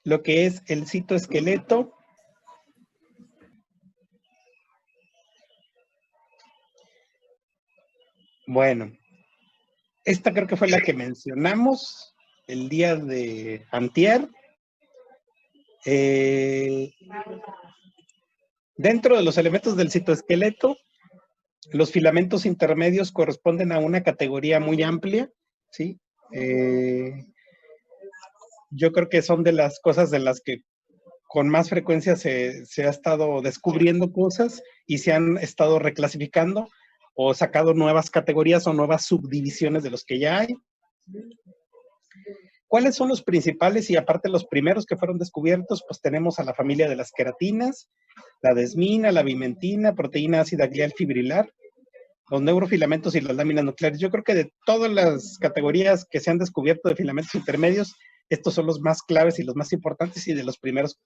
lo que es el citoesqueleto. Bueno, esta creo que fue la que mencionamos el día de antier. Dentro de los elementos del citoesqueleto, los filamentos intermedios corresponden a una categoría muy amplia, ¿sí? Yo creo que son de las cosas de las que con más frecuencia se ha estado descubriendo cosas y se han estado reclasificando o sacado nuevas categorías o nuevas subdivisiones de los que ya hay. ¿Cuáles son los principales? Y aparte los primeros que fueron descubiertos, pues tenemos a la familia de las queratinas, la desmina, la bimentina, proteína ácida glial fibrilar, los neurofilamentos y las láminas nucleares. Yo creo que de todas las categorías que se han descubierto de filamentos intermedios, estos son los más claves y los más importantes y de los primeros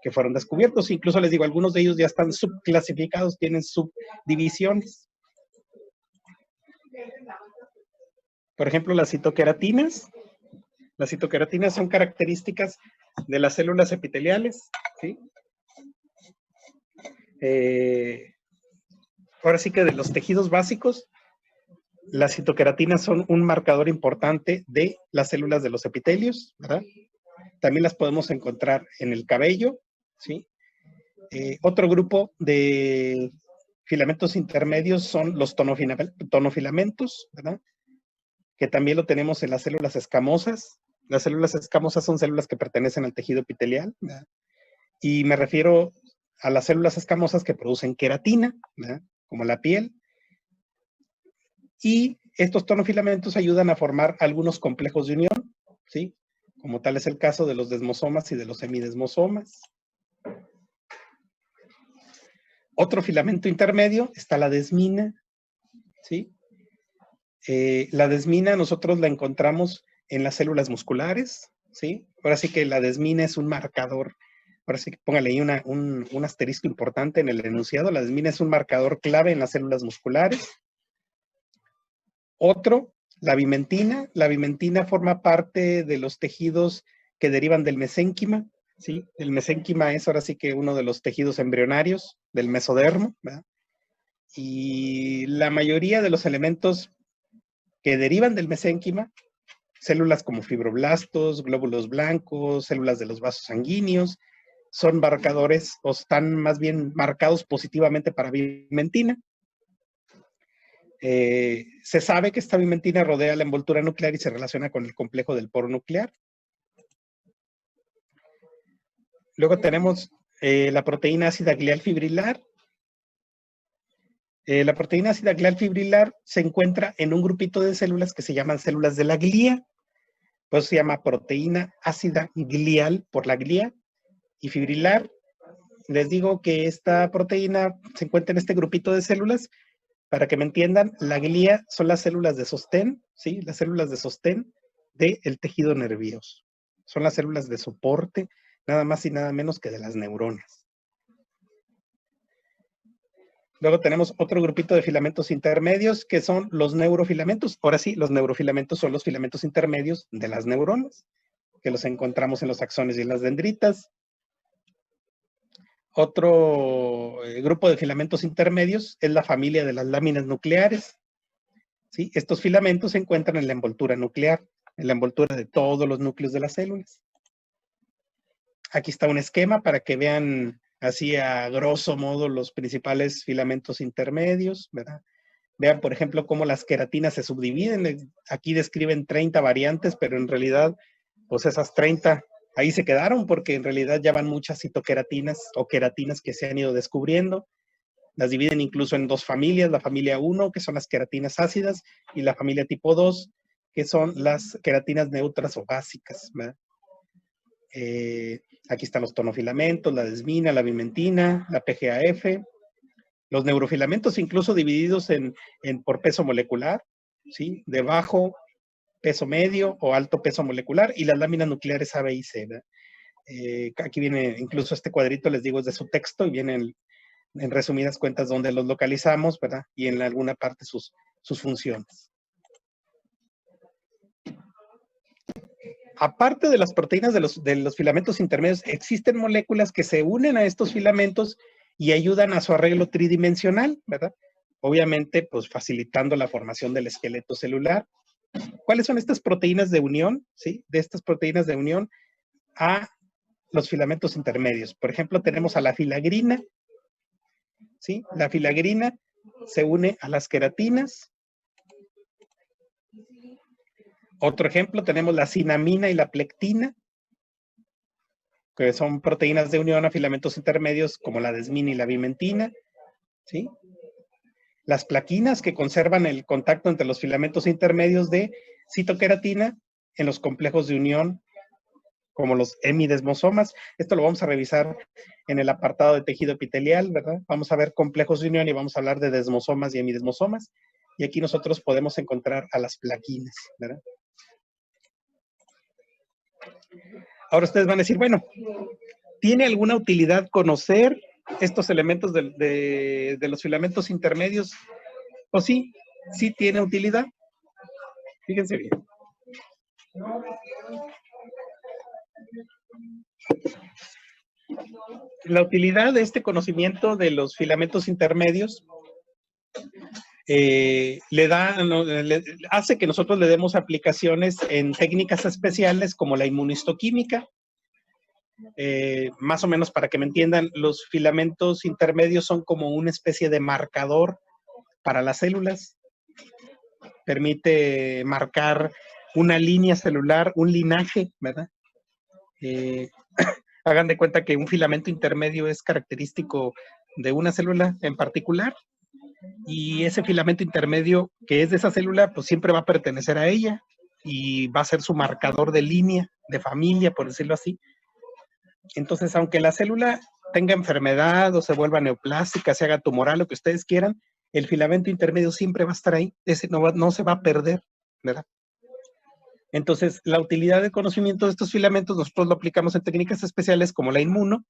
que fueron descubiertos. Incluso les digo, algunos de ellos ya están subclasificados, tienen subdivisiones. Por ejemplo, las citoqueratinas. Las citoqueratinas son características de las células epiteliales, ¿sí? Ahora sí que de los tejidos básicos, las citoqueratinas son un marcador importante de las células de los epitelios, ¿verdad? También las podemos encontrar en el cabello, ¿sí? Otro grupo de filamentos intermedios son los tonofilamentos, ¿verdad? Que también lo tenemos en las células escamosas. Las células escamosas son células que pertenecen al tejido epitelial, ¿verdad? Y me refiero a las células escamosas que producen queratina, ¿verdad? Como la piel. Y estos tonofilamentos ayudan a formar algunos complejos de unión, ¿sí? Como tal es el caso de los desmosomas y de los semidesmosomas. Otro filamento intermedio está la desmina, ¿sí? La desmina nosotros la encontramos en las células musculares, ¿sí? Ahora sí que la desmina es un marcador, ahora sí que póngale ahí un asterisco importante en el enunciado, la desmina es un marcador clave en las células musculares. Otro, la bimentina forma parte de los tejidos que derivan del mesénquima, ¿sí? El mesénquima es ahora sí que uno de los tejidos embrionarios del mesodermo, ¿verdad? Y la mayoría de los elementos que derivan del mesénquima, células como fibroblastos, glóbulos blancos, células de los vasos sanguíneos, son marcadores o están más bien marcados positivamente para bimentina. Se sabe que esta bimentina rodea la envoltura nuclear y se relaciona con el complejo del poro nuclear. Luego tenemos la proteína ácida glial fibrilar. La proteína ácida glial fibrilar se encuentra en un grupito de células que se llaman células de la glía. Por eso se llama proteína ácida glial por la glía y fibrilar. Les digo que esta proteína se encuentra en este grupito de células. Para que me entiendan, la glía son las células de sostén, ¿sí? Las células de sostén del tejido nervioso. Son las células de soporte, nada más y nada menos que de las neuronas. Luego tenemos otro grupito de filamentos intermedios que son los neurofilamentos. Ahora sí, los neurofilamentos son los filamentos intermedios de las neuronas, que los encontramos en los axones y en las dendritas. Otro grupo de filamentos intermedios es la familia de las láminas nucleares, ¿sí? Estos filamentos se encuentran en la envoltura nuclear, en la envoltura de todos los núcleos de las células. Aquí está un esquema para que vean así a grosso modo los principales filamentos intermedios, ¿verdad? Vean, por ejemplo, cómo las queratinas se subdividen. Aquí describen 30 variantes, pero en realidad, pues esas 30 ahí se quedaron porque en realidad ya van muchas citoqueratinas o queratinas que se han ido descubriendo. Las dividen incluso en dos familias, la familia 1, que son las queratinas ácidas, y la familia tipo 2, que son las queratinas neutras o básicas, ¿verdad? Aquí están los tonofilamentos, la desmina, la bimentina, la PGAF, los neurofilamentos incluso divididos por peso molecular, ¿sí? De bajo peso medio o alto peso molecular, y las láminas nucleares A, B y C, ¿verdad? Aquí viene, incluso este cuadrito les digo es de su texto y viene en resumidas cuentas donde los localizamos, ¿verdad? Y en alguna parte sus funciones. aparte de las proteínas de los filamentos intermedios, existen moléculas que se unen a estos filamentos y ayudan a su arreglo tridimensional, ¿verdad? Obviamente, pues facilitando la formación del esqueleto celular. ¿Cuáles son estas proteínas de unión? ¿Sí? De estas proteínas de unión a los filamentos intermedios. Por ejemplo, tenemos a la filagrina, ¿sí? La filagrina se une a las queratinas. Otro ejemplo, tenemos la cinamina y la plectina, que son proteínas de unión a filamentos intermedios como la desmina y la bimentina, ¿sí? Las plaquinas, que conservan el contacto entre los filamentos intermedios de citoqueratina en los complejos de unión, como los hemidesmosomas. Esto lo vamos a revisar en el apartado de tejido epitelial, ¿verdad? Vamos a ver complejos de unión y vamos a hablar de desmosomas y hemidesmosomas. Y aquí nosotros podemos encontrar a las plaquinas, ¿verdad? Ahora ustedes van a decir, bueno, ¿tiene alguna utilidad conocer estos elementos de los filamentos intermedios? Pues sí, sí tiene utilidad. Fíjense bien. La utilidad de este conocimiento de los filamentos intermedios hace que nosotros le demos aplicaciones en técnicas especiales como la inmunistoquímica. Más o menos para que me entiendan, los filamentos intermedios son como una especie de marcador para las células. Permite marcar una línea celular, un linaje, ¿verdad? Hagan de cuenta que un filamento intermedio es característico de una célula en particular y ese filamento intermedio que es de esa célula, pues siempre va a pertenecer a ella y va a ser su marcador de línea, de familia, por decirlo así. Entonces, aunque la célula tenga enfermedad o se vuelva neoplástica, se haga tumoral, lo que ustedes quieran, el filamento intermedio siempre va a estar ahí, ese no se va a perder, ¿verdad? Entonces, la utilidad del conocimiento de estos filamentos nosotros lo aplicamos en técnicas especiales como la inmuno,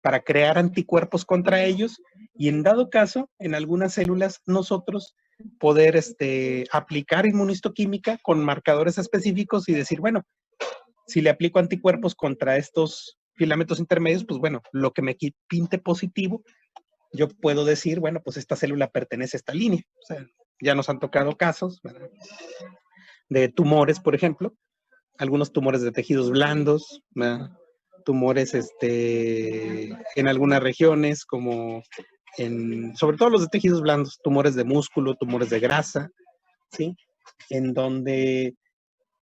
para crear anticuerpos contra ellos y en dado caso, en algunas células, nosotros poder aplicar inmunistoquímica con marcadores específicos y decir, bueno, si le aplico anticuerpos contra estos filamentos intermedios, pues bueno, lo que me pinte positivo, yo puedo decir, bueno, pues esta célula pertenece a esta línea. O sea, ya nos han tocado casos, ¿verdad?, de tumores, por ejemplo, algunos tumores de tejidos blandos, ¿verdad?, tumores en algunas regiones, como sobre todo los de tejidos blandos, tumores de músculo, tumores de grasa, ¿sí? En donde,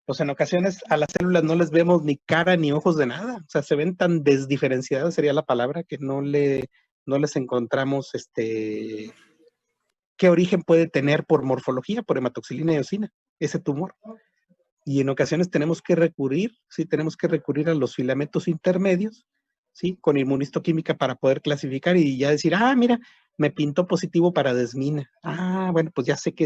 pues en ocasiones a las células no les vemos ni cara ni ojos de nada, o sea, se ven tan desdiferenciadas, sería la palabra, que no les encontramos qué origen puede tener por morfología, por hematoxilina y eosina, ese tumor. Y en ocasiones tenemos que recurrir a los filamentos intermedios, ¿sí?, con inmunistoquímica para poder clasificar y ya decir, mira, me pintó positivo para desmina. Bueno, pues ya sé que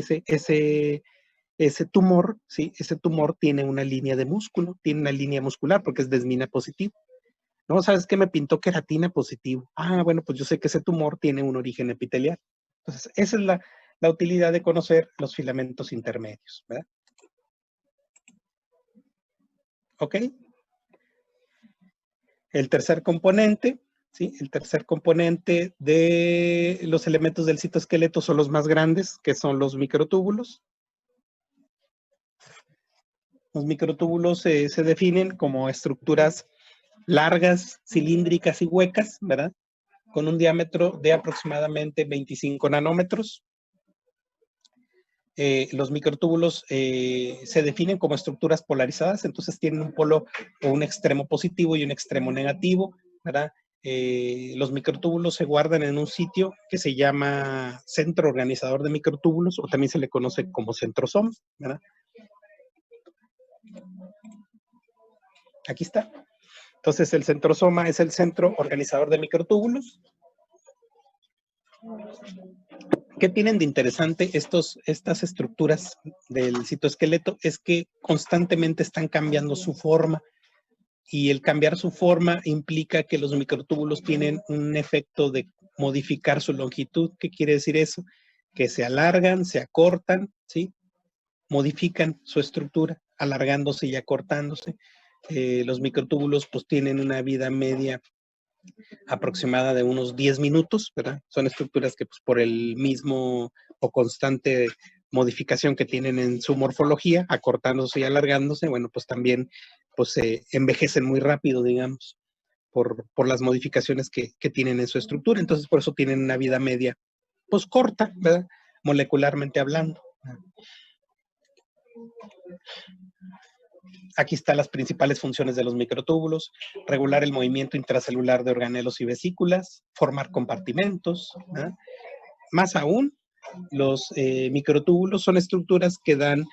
ese tumor, ¿sí?, ese tumor tiene una línea de músculo, tiene una línea muscular porque es desmina positivo. No, ¿sabes qué? Me pintó queratina positivo. Bueno, pues yo sé que ese tumor tiene un origen epitelial. Entonces, esa es la utilidad de conocer los filamentos intermedios, ¿verdad? ¿Ok? El tercer componente, ¿sí?, el tercer componente de los elementos del citoesqueleto son los más grandes, que son los microtúbulos. Los microtúbulos se definen como estructuras largas, cilíndricas y huecas, ¿verdad?, con un diámetro de aproximadamente 25 nanómetros. Los microtúbulos se definen como estructuras polarizadas, entonces tienen un polo o un extremo positivo y un extremo negativo, ¿verdad? Los microtúbulos se guardan en un sitio que se llama centro organizador de microtúbulos, o también se le conoce como centrosoma, ¿verdad? Aquí está. Entonces, el centrosoma es el centro organizador de microtúbulos. ¿Qué tienen de interesante estas estructuras del citoesqueleto? Es que constantemente están cambiando su forma, y el cambiar su forma implica que los microtúbulos tienen un efecto de modificar su longitud. ¿Qué quiere decir eso? Que se alargan, se acortan, ¿sí? Modifican su estructura, alargándose y acortándose. Los microtúbulos pues tienen una vida media aproximada de unos 10 minutos, ¿verdad? Son estructuras que pues, por el mismo o constante modificación que tienen en su morfología, acortándose y alargándose, bueno, pues también pues, se envejecen muy rápido, digamos, por las modificaciones que tienen en su estructura. Entonces, por eso tienen una vida media, pues corta, ¿verdad? Molecularmente hablando. Aquí están las principales funciones de los microtúbulos: regular el movimiento intracelular de organelos y vesículas, formar compartimentos, ¿verdad? Más aún, los microtúbulos son estructuras que dan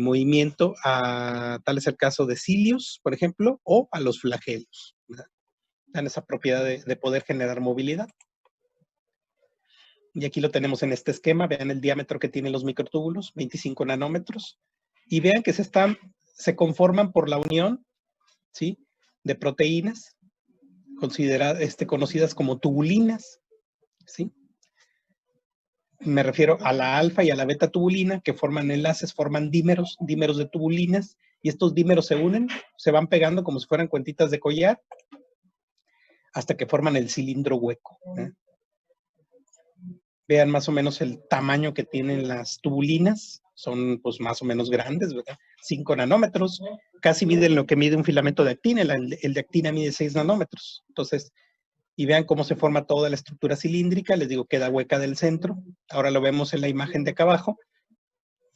movimiento a, tal es el caso de cilios, por ejemplo, o a los flagelos, ¿verdad? Dan esa propiedad de poder generar movilidad. Y aquí lo tenemos en este esquema. Vean el diámetro que tienen los microtúbulos, 25 nanómetros. Y vean que se conforman por la unión, ¿sí?, de proteínas conocidas como tubulinas, ¿sí? Me refiero a la alfa y a la beta tubulina, que forman enlaces, forman dímeros de tubulinas, y estos dímeros se unen, se van pegando como si fueran cuentitas de collar, hasta que forman el cilindro hueco, ¿eh? Vean más o menos el tamaño que tienen las tubulinas, son pues más o menos grandes, ¿verdad? 5 nanómetros, casi miden lo que mide un filamento de actina, el de actina mide 6 nanómetros. Entonces, y vean cómo se forma toda la estructura cilíndrica, les digo, queda hueca del centro. Ahora lo vemos en la imagen de acá abajo.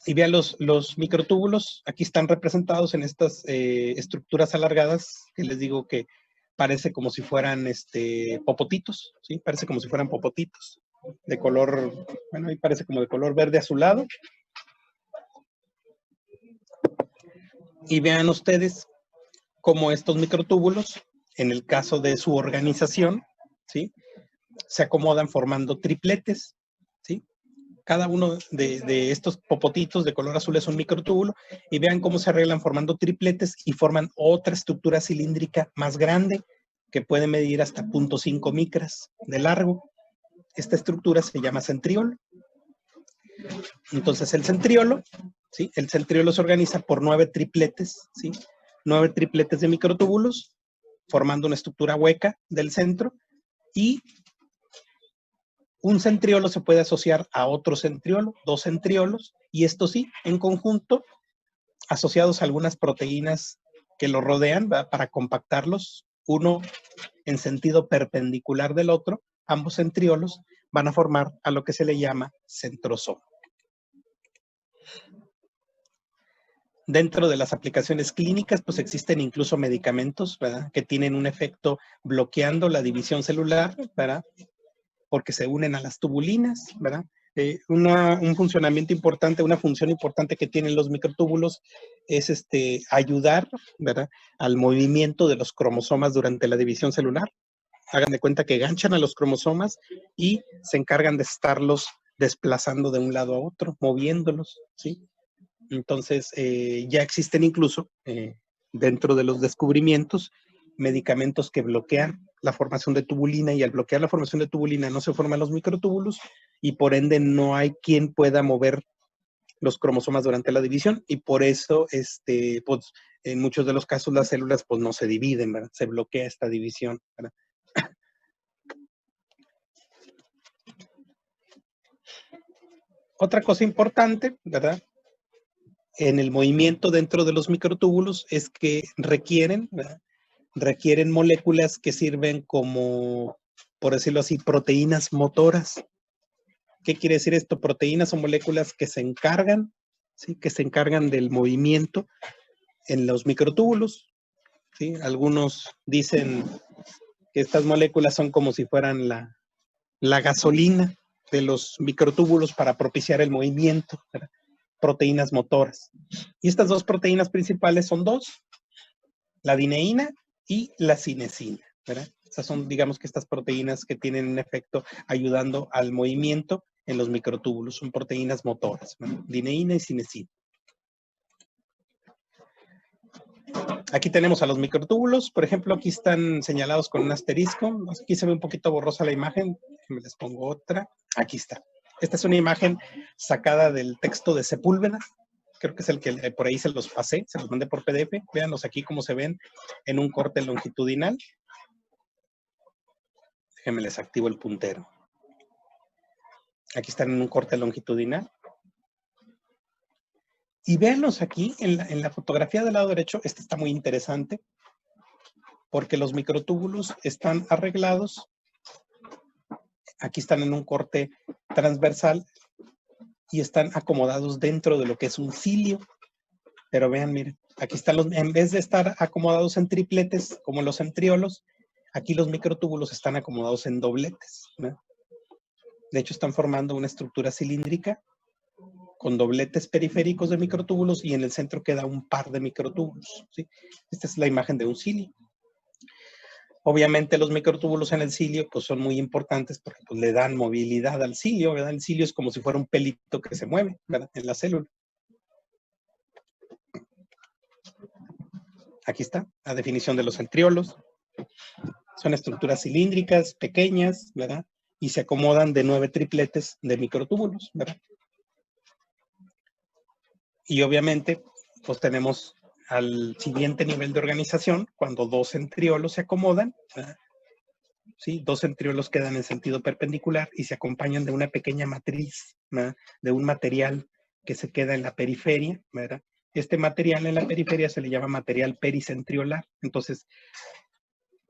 Y vean los microtúbulos, aquí están representados en estas estructuras alargadas, que les digo que parece como si fueran popotitos, ¿sí? Parece como si fueran popotitos de color, bueno, ahí parece como de color verde azulado. Y vean ustedes cómo estos microtúbulos, en el caso de su organización, ¿sí?, se acomodan formando tripletes, ¿sí? Cada uno de estos popotitos de color azul es un microtúbulo, y vean cómo se arreglan formando tripletes y forman otra estructura cilíndrica más grande que puede medir hasta 0.5 micras de largo. Esta estructura se llama centriolo. Entonces el centriolo, ¿sí?, el centriolo se organiza por 9 tripletes, ¿sí?, 9 tripletes de microtúbulos formando una estructura hueca del centro, y un centriolo se puede asociar a otro centriolo, 2 centriolos, y esto sí, en conjunto, asociados a algunas proteínas que lo rodean, ¿verdad?, para compactarlos, uno en sentido perpendicular del otro. Ambos centriolos van a formar a lo que se le llama centrosoma. Dentro de las aplicaciones clínicas, pues existen incluso medicamentos, ¿verdad?, que tienen un efecto bloqueando la división celular, ¿verdad?, porque se unen a las tubulinas, ¿verdad? Un funcionamiento importante, una función importante que tienen los microtúbulos es ayudar, ¿verdad?, al movimiento de los cromosomas durante la división celular. Hagan de cuenta que ganchan a los cromosomas y se encargan de estarlos desplazando de un lado a otro, moviéndolos, ¿sí? Entonces, ya existen incluso dentro de los descubrimientos medicamentos que bloquean la formación de tubulina, y al bloquear la formación de tubulina no se forman los microtúbulos, y por ende no hay quien pueda mover los cromosomas durante la división, y por eso pues, en muchos de los casos las células pues no se dividen, ¿verdad? Se bloquea esta división, ¿verdad? Otra cosa importante, ¿verdad?, en el movimiento dentro de los microtúbulos es que requieren, ¿verdad?, requieren moléculas que sirven como, por decirlo así, proteínas motoras. ¿Qué quiere decir esto? Proteínas son moléculas que se encargan, ¿sí?, que se encargan del movimiento en los microtúbulos, ¿sí? Algunos dicen que estas moléculas son como si fueran la gasolina de los microtúbulos para propiciar el movimiento, ¿verdad?, proteínas motoras. Y estas dos proteínas principales son dos: la dineína y la cinesina, ¿verdad? Esas son, digamos, que estas proteínas que tienen un efecto ayudando al movimiento en los microtúbulos. Son proteínas motoras, ¿verdad? Dineína y cinesina. Aquí tenemos a los microtúbulos. Por ejemplo, aquí están señalados con un asterisco. Aquí se ve un poquito borrosa la imagen. Me les pongo otra. Aquí está. Esta es una imagen sacada del texto de Sepúlveda, creo que es el que por ahí se los pasé, se los mandé por PDF. Véanlos aquí cómo se ven en un corte longitudinal. Déjenme les activo el puntero. Aquí están en un corte longitudinal. Y véanlos aquí en la fotografía del lado derecho. Esta está muy interesante porque los microtúbulos están arreglados. Aquí están en un corte transversal y están acomodados dentro de lo que es un cilio. Pero vean, miren, aquí están en vez de estar acomodados en tripletes como los centriolos, aquí los microtúbulos están acomodados en dobletes, ¿no? De hecho, están formando una estructura cilíndrica con dobletes periféricos de microtúbulos y en el centro queda un par de microtúbulos, ¿sí? Esta es la imagen de un cilio. Obviamente los microtúbulos en el cilio pues son muy importantes porque pues, le dan movilidad al cilio, ¿verdad? El cilio es como si fuera un pelito que se mueve, ¿verdad? En la célula. Aquí está la definición de los centriolos. Son estructuras cilíndricas, pequeñas, ¿verdad? Y se acomodan de 9 tripletes de microtúbulos, ¿verdad? Y obviamente, pues tenemos al siguiente nivel de organización, cuando 2 centriolos se acomodan, ¿verdad? ¿Sí? 2 centriolos quedan en sentido perpendicular y se acompañan de una pequeña matriz, ¿verdad? De un material que se queda en la periferia, ¿verdad? Este material en la periferia se le llama material pericentriolar. Entonces,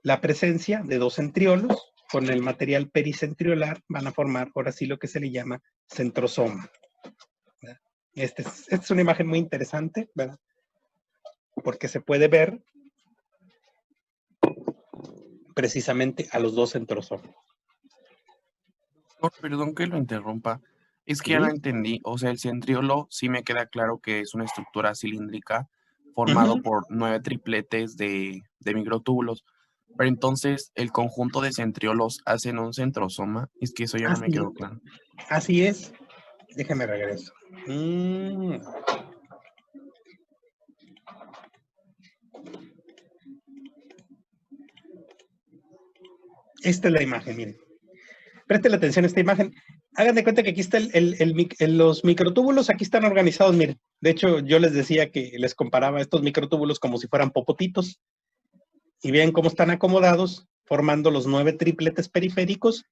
la presencia de 2 centriolos con el material pericentriolar van a formar ahora sí lo que se le llama centrosoma. Esta es una imagen muy interesante, ¿verdad? Porque se puede ver precisamente a los 2 centrosomas. Perdón que lo interrumpa. Es que ya lo entendí. O sea, el centriolo sí me queda claro que es una estructura cilíndrica formado por 9 tripletes de microtúbulos. Pero entonces, ¿el conjunto de centriolos hacen un centrosoma? Es que eso ya no me quedó claro. Así es. Déjame regreso. Esta es la imagen, miren. Presten atención a esta imagen. Hagan de cuenta que aquí está los microtúbulos, aquí están organizados, miren. De hecho, yo les decía que les comparaba estos microtúbulos como si fueran popotitos. Y vean cómo están acomodados, formando los 9 tripletes periféricos,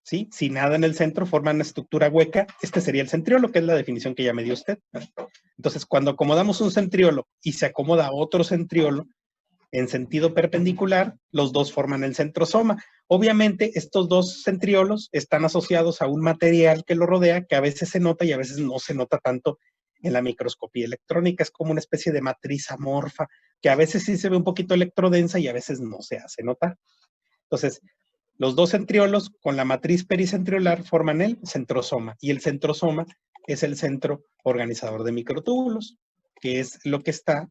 ¿sí? Sin nada en el centro, forman una estructura hueca. Este sería el centriolo, que es la definición que ya me dio usted. Entonces, cuando acomodamos un centriolo y se acomoda otro centriolo en sentido perpendicular, los dos forman el centrosoma. Obviamente, estos 2 centriolos están asociados a un material que lo rodea, que a veces se nota y a veces no se nota tanto en la microscopía electrónica. Es como una especie de matriz amorfa, que a veces sí se ve un poquito electrodensa y a veces no se hace notar. Entonces, los 2 centriolos con la matriz pericentriolar forman el centrosoma, y el centrosoma es el centro organizador de microtúbulos, que es lo que está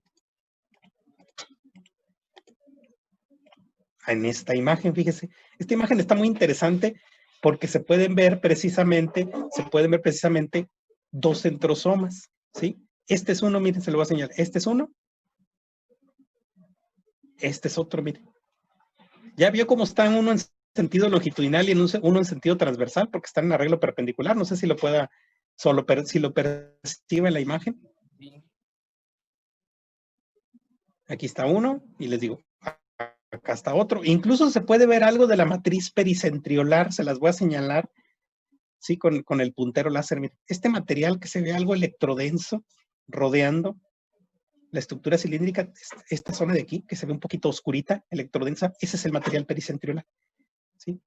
en esta imagen. Fíjese, esta imagen está muy interesante porque se pueden ver precisamente 2 centrosomas, ¿sí? Este es uno, miren, se lo voy a señalar. Este es uno. Este es otro, miren. ¿Ya vio cómo está uno en sentido longitudinal y uno en sentido transversal? Porque están en arreglo perpendicular. No sé si lo pueda, si lo percibe en la imagen. Aquí está uno y les digo, acá está otro. Incluso se puede ver algo de la matriz pericentriolar, se las voy a señalar, sí, con el puntero láser. Miren, este material que se ve algo electrodenso rodeando la estructura cilíndrica, esta zona de aquí, que se ve un poquito oscurita, electrodensa, ese es el material pericentriolar, ¿sí?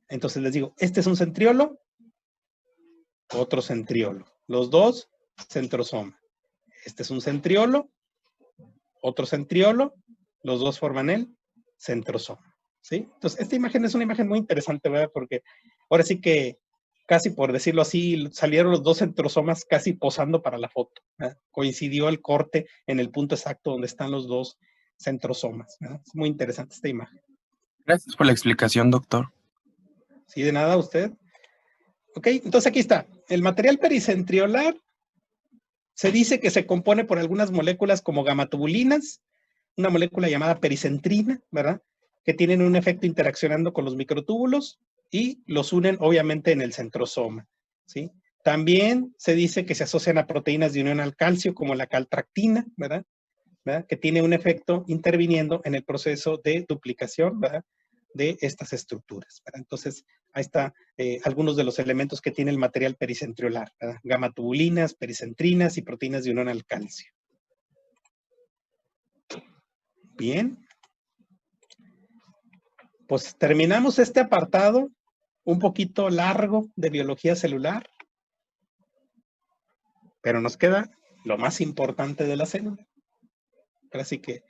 Entonces les digo, este es un centriolo, otro centriolo. Los dos, centrosoma. Este es un centriolo, otro centriolo, los dos forman el centrosoma, ¿sí? Entonces, esta imagen es una imagen muy interesante, ¿verdad? Porque ahora sí que, casi por decirlo así, salieron los 2 centrosomas casi posando para la foto, ¿verdad? Coincidió el corte en el punto exacto donde están los 2 centrosomas, ¿verdad? Es muy interesante esta imagen. Gracias por la explicación, doctor. Sí, de nada, usted. Ok, entonces aquí está. El material pericentriolar se dice que se compone por algunas moléculas como gamatubulinas, una molécula llamada pericentrina, ¿verdad? Que tienen un efecto interaccionando con los microtúbulos y los unen obviamente en el centrosoma, ¿sí? También se dice que se asocian a proteínas de unión al calcio, como la caltractina, ¿verdad? Que tiene un efecto interviniendo en el proceso de duplicación, ¿verdad?, de estas estructuras, ¿verdad? Entonces, ahí está algunos de los elementos que tiene el material pericentriolar, ¿verdad? Gamatubulinas, pericentrinas y proteínas de unión al calcio. Bien. Pues terminamos este apartado un poquito largo de biología celular, pero nos queda lo más importante de la célula. Así que,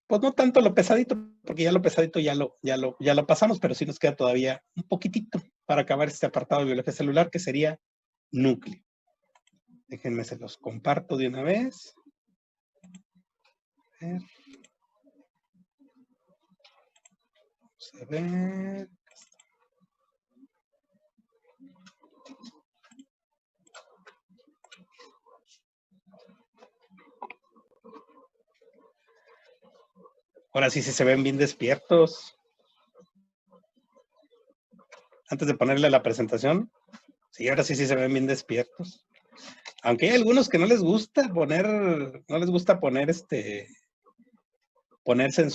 pues no tanto lo pesadito, porque ya lo pesadito ya lo pasamos, pero sí nos queda todavía un poquitito para acabar este apartado de biología celular, que sería núcleo. Déjenme, se los comparto de una vez. A ver. Vamos a ver. Ahora sí se ven bien despiertos. Antes de ponerle la presentación, sí, ahora sí se ven bien despiertos. Aunque hay algunos que no les gusta poner, ponerse en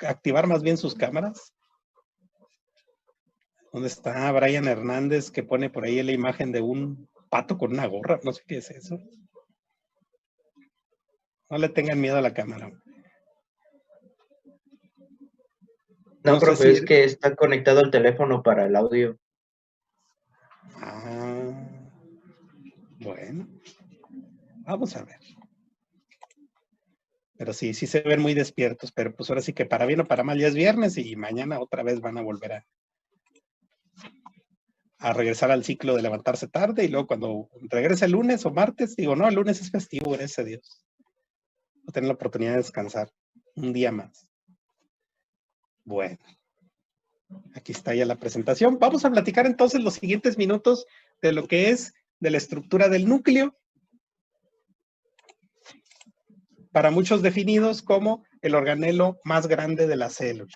activar más bien sus cámaras. ¿Dónde está Brian Hernández, que pone por ahí la imagen de un pato con una gorra? No sé qué es eso. No le tengan miedo a la cámara. No, profe, es que está conectado el teléfono para el audio. Ah, bueno. Vamos a ver. Pero sí se ven muy despiertos, pero pues ahora sí que para bien o para mal ya es viernes y mañana otra vez van a volver a regresar al ciclo de levantarse tarde, y luego cuando regrese el lunes o martes, digo, no, el lunes es festivo, gracias a Dios. Voy a tener la oportunidad de descansar un día más. Bueno, aquí está ya la presentación. Vamos a platicar entonces los siguientes minutos de lo que es de la estructura del núcleo, para muchos definidos como el organelo más grande de la célula.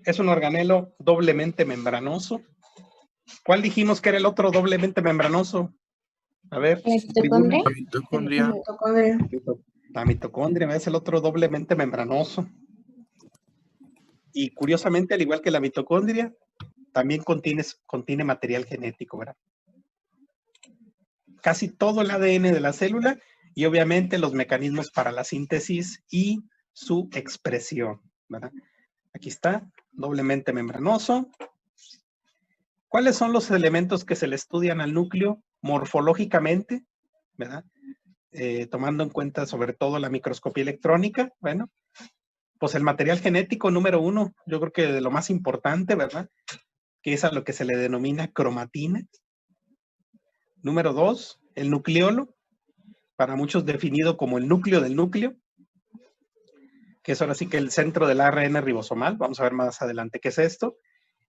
Es un organelo doblemente membranoso. ¿Cuál dijimos que era el otro doblemente membranoso? A ver. Mitocondria. La mitocondria es el otro doblemente membranoso. Y curiosamente, al igual que la mitocondria, también contiene material genético, ¿verdad? Casi todo el ADN de la célula y obviamente los mecanismos para la síntesis y su expresión, ¿verdad? Aquí está, doblemente membranoso. ¿Cuáles son los elementos que se le estudian al núcleo morfológicamente, ¿verdad? Tomando en cuenta sobre todo la microscopía electrónica. Bueno, pues el material genético número 1, yo creo que de lo más importante, ¿verdad?, que es a lo que se le denomina cromatina. Número 2, el nucleolo, para muchos definido como el núcleo del núcleo, que es ahora sí que el centro del ARN ribosomal. Vamos a ver más adelante qué es esto.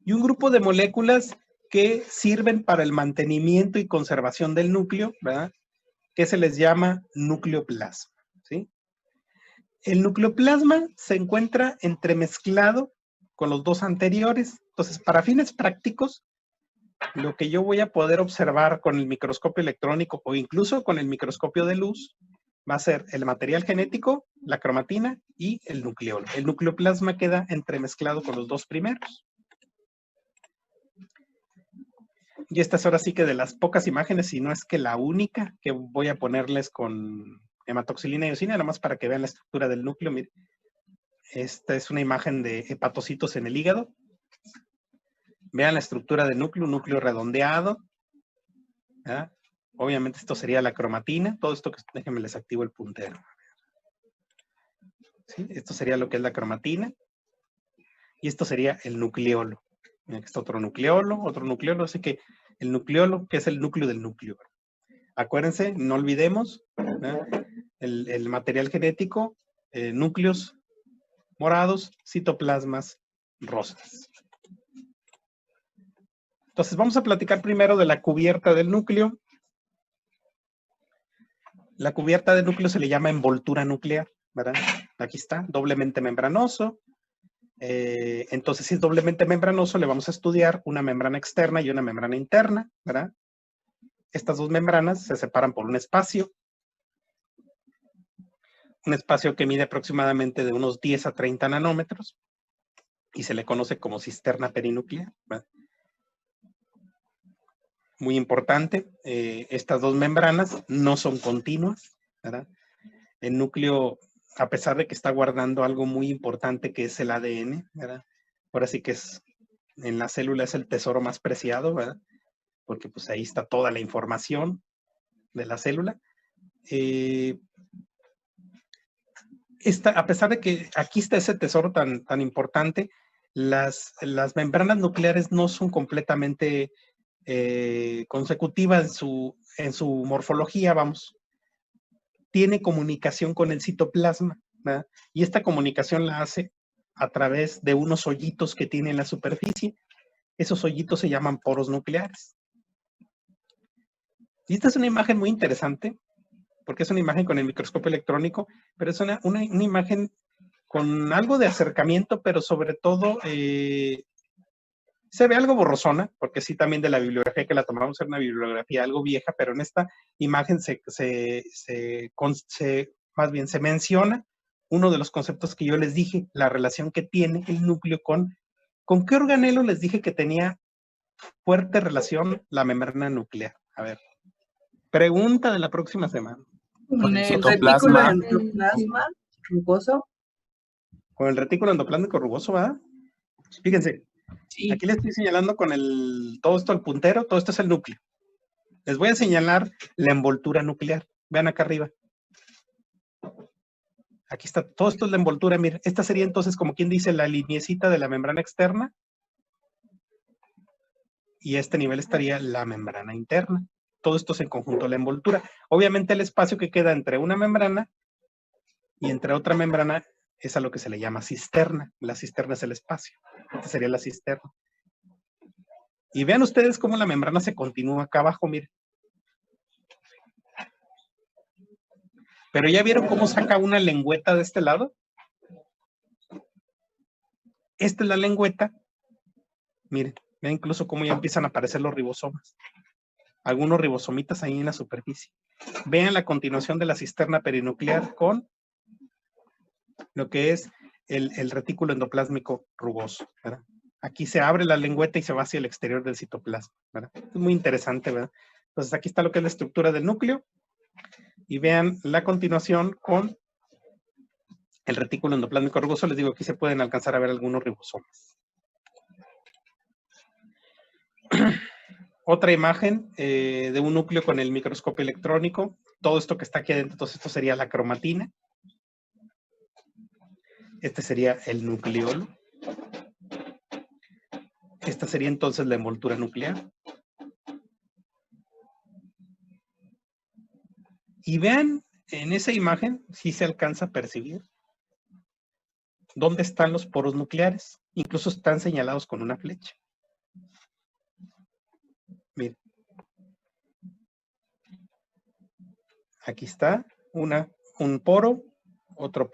Y un grupo de moléculas que sirven para el mantenimiento y conservación del núcleo, ¿verdad?, que se les llama nucleoplasma, ¿sí? El nucleoplasma se encuentra entremezclado con los dos anteriores. Entonces, para fines prácticos, lo que yo voy a poder observar con el microscopio electrónico o incluso con el microscopio de luz va a ser el material genético, la cromatina y el nucleolo. El nucleoplasma queda entremezclado con los dos primeros. Y esta es ahora sí que de las pocas imágenes, si no es que la única, que voy a ponerles con hematoxilina y eosina, nada más para que vean la estructura del núcleo. Miren, esta es una imagen de hepatocitos en el hígado. Vean la estructura del núcleo, un núcleo redondeado, ¿verdad? Obviamente esto sería la cromatina. Todo esto, déjenme les activo el puntero. ¿Sí? Esto sería lo que es la cromatina. Y esto sería el nucleolo. Miren, aquí está otro nucleolo, así que el nucleolo, que es el núcleo del núcleo. Acuérdense, no olvidemos, ¿verdad?, el material genético, núcleos morados, citoplasmas rosas. Entonces vamos a platicar primero de la cubierta del núcleo. La cubierta de núcleo se le llama envoltura nuclear, ¿verdad? Aquí está, doblemente membranoso. Entonces, si es doblemente membranoso, le vamos a estudiar una membrana externa y una membrana interna, ¿verdad? Estas dos membranas se separan por un espacio que mide aproximadamente de unos 10 a 30 nanómetros y se le conoce como cisterna perinuclear, ¿verdad? Muy importante, estas dos membranas no son continuas, ¿verdad? El núcleo, a pesar de que está guardando algo muy importante que es el ADN, ¿verdad? Ahora sí que es, en la célula es el tesoro más preciado, ¿verdad? Porque pues ahí está toda la información de la célula. A pesar de que aquí está ese tesoro tan importante, las membranas nucleares no son completamente consecutivas en su morfología, vamos. Tiene comunicación con el citoplasma, ¿verdad? Y esta comunicación la hace a través de unos hoyitos que tiene en la superficie. Esos hoyitos se llaman poros nucleares. Y esta es una imagen muy interesante, porque es una imagen con el microscopio electrónico, pero es una imagen con algo de acercamiento, pero sobre todo se ve algo borrosona, porque sí también de la bibliografía que la tomamos era una bibliografía algo vieja, pero en esta imagen más bien se menciona uno de los conceptos que yo les dije, la relación que tiene el núcleo ¿con qué organelo les dije que tenía fuerte relación la membrana nuclear? A ver, pregunta de la próxima semana. Con el El citoplasma. retículo endoplasma rugoso. Con el retículo endoplásmico rugoso, ¿verdad? Fíjense, Sí. aquí les estoy señalando con todo esto el puntero, todo esto es el núcleo. Les voy a señalar la envoltura nuclear. Vean acá arriba. Aquí está, todo esto es la envoltura. Miren, esta sería entonces como quien dice la lineecita de la membrana externa. Y a este nivel estaría la membrana interna. Todo esto es en conjunto la envoltura. Obviamente el espacio que queda entre una membrana y entre otra membrana es a lo que se le llama cisterna. La cisterna es el espacio. Esta sería la cisterna. Y vean ustedes cómo la membrana se continúa acá abajo, miren. Pero ya vieron cómo saca una lengüeta de este lado. Esta es la lengüeta. Miren, vean incluso cómo ya empiezan a aparecer los ribosomas. Algunos ribosomitas ahí en la superficie. Vean la continuación de la cisterna perinuclear con lo que es el retículo endoplásmico rugoso, ¿verdad? Aquí se abre la lengüeta y se va hacia el exterior del citoplasma, ¿verdad? Es muy interesante, ¿verdad? Entonces aquí está lo que es la estructura del núcleo y vean la continuación con el retículo endoplásmico rugoso. Les digo, aquí se pueden alcanzar a ver algunos ribosomas. Otra imagen de un núcleo con el microscopio electrónico. Todo esto que está aquí adentro, entonces esto sería la cromatina. Este sería el nucleolo. Esta sería entonces la envoltura nuclear. Y vean, en esa imagen sí se alcanza a percibir dónde están los poros nucleares. Incluso están señalados con una flecha. Miren. Aquí está un poro, otro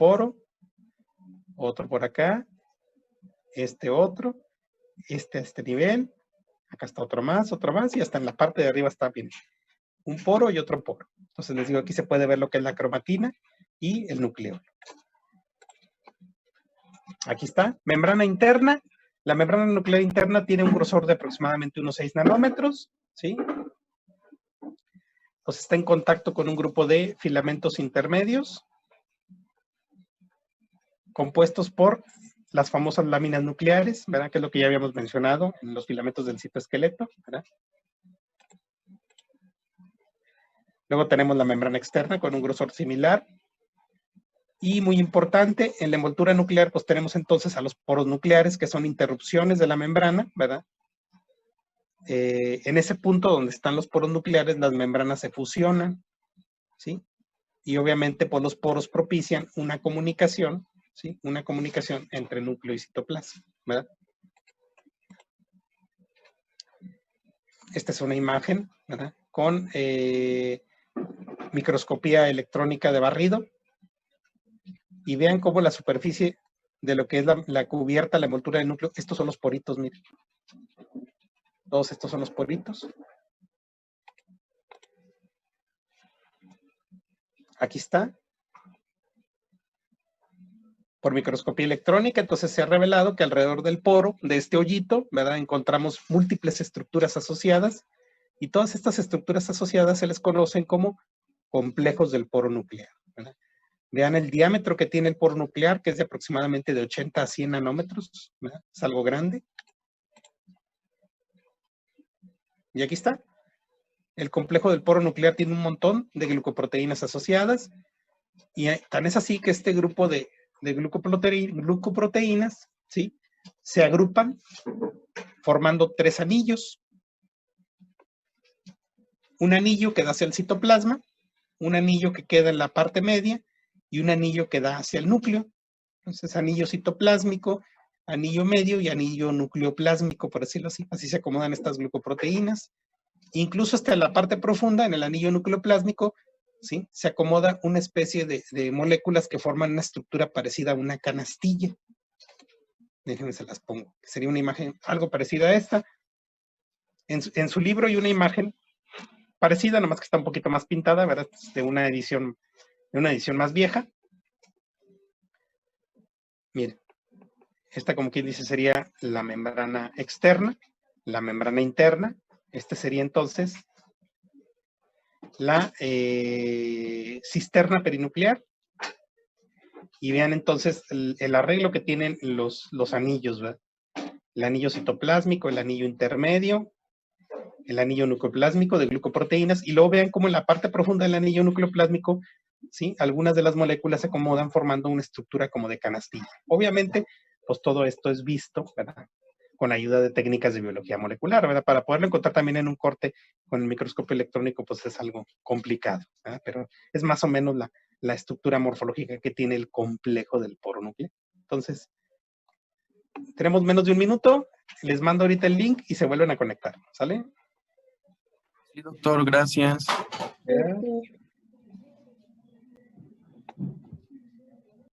por acá, este otro, este a este nivel, acá está otro más, y hasta en la parte de arriba está bien. Un poro y otro poro. Entonces les digo, aquí se puede ver lo que es la cromatina y el núcleo. Aquí está, membrana interna. La membrana nuclear interna tiene un grosor de aproximadamente unos 6 nanómetros, ¿sí? Pues está en contacto con un grupo de filamentos intermedios compuestos por las famosas láminas nucleares, ¿verdad? Que es lo que ya habíamos mencionado en los filamentos del citoesqueleto, ¿verdad? Luego tenemos la membrana externa con un grosor similar. Y muy importante, en la envoltura nuclear, pues tenemos entonces a los poros nucleares, que son interrupciones de la membrana, ¿verdad? En ese punto donde están los poros nucleares, las membranas se fusionan, ¿sí? Y obviamente, pues los poros propician una comunicación, ¿sí? Una comunicación entre núcleo y citoplasma, ¿verdad? Esta es una imagen, ¿verdad? Con microscopía electrónica de barrido y vean cómo la superficie de lo que es la cubierta, la envoltura del núcleo, estos son los poritos, miren. Todos estos son los poritos. Aquí está. Por microscopía electrónica, entonces se ha revelado que alrededor del poro, de este hoyito, ¿verdad? Encontramos múltiples estructuras asociadas y todas estas estructuras asociadas se les conocen como complejos del poro nuclear, ¿verdad? Vean el diámetro que tiene el poro nuclear, que es de aproximadamente de 80 a 100 nanómetros, ¿verdad? Es algo grande. Y aquí está. El complejo del poro nuclear tiene un montón de glucoproteínas asociadas y tan es así que este grupo de glucoproteínas, ¿sí? Se agrupan formando 3 anillos. Un anillo que da hacia el citoplasma, un anillo que queda en la parte media y un anillo que da hacia el núcleo. Entonces, anillo citoplásmico, anillo medio y anillo nucleoplásmico, por decirlo así. Así se acomodan estas glucoproteínas. Incluso hasta la parte profunda, en el anillo nucleoplásmico, ¿sí? Se acomoda una especie de moléculas que forman una estructura parecida a una canastilla. Déjenme se las pongo. Sería una imagen algo parecida a esta. En su libro hay una imagen parecida, nomás que está un poquito más pintada, ¿verdad? De una edición más vieja. Miren, esta como quien dice sería la membrana externa, la membrana interna. Este sería entonces la cisterna perinuclear. Y vean entonces el arreglo que tienen los anillos, ¿verdad? El anillo citoplásmico, el anillo intermedio, el anillo nucleoplásmico de glucoproteínas, y luego vean cómo en la parte profunda del anillo nucleoplásmico, ¿sí? Algunas de las moléculas se acomodan formando una estructura como de canastilla. Obviamente, pues todo esto es visto, ¿verdad? Con ayuda de técnicas de biología molecular, ¿verdad? Para poderlo encontrar también en un corte con el microscopio electrónico, pues es algo complicado, ¿verdad? Pero es más o menos la estructura morfológica que tiene el complejo del poro nuclear. Entonces, tenemos menos de un minuto, les mando ahorita el link y se vuelven a conectar, ¿sale? Sí, doctor, gracias. Yeah.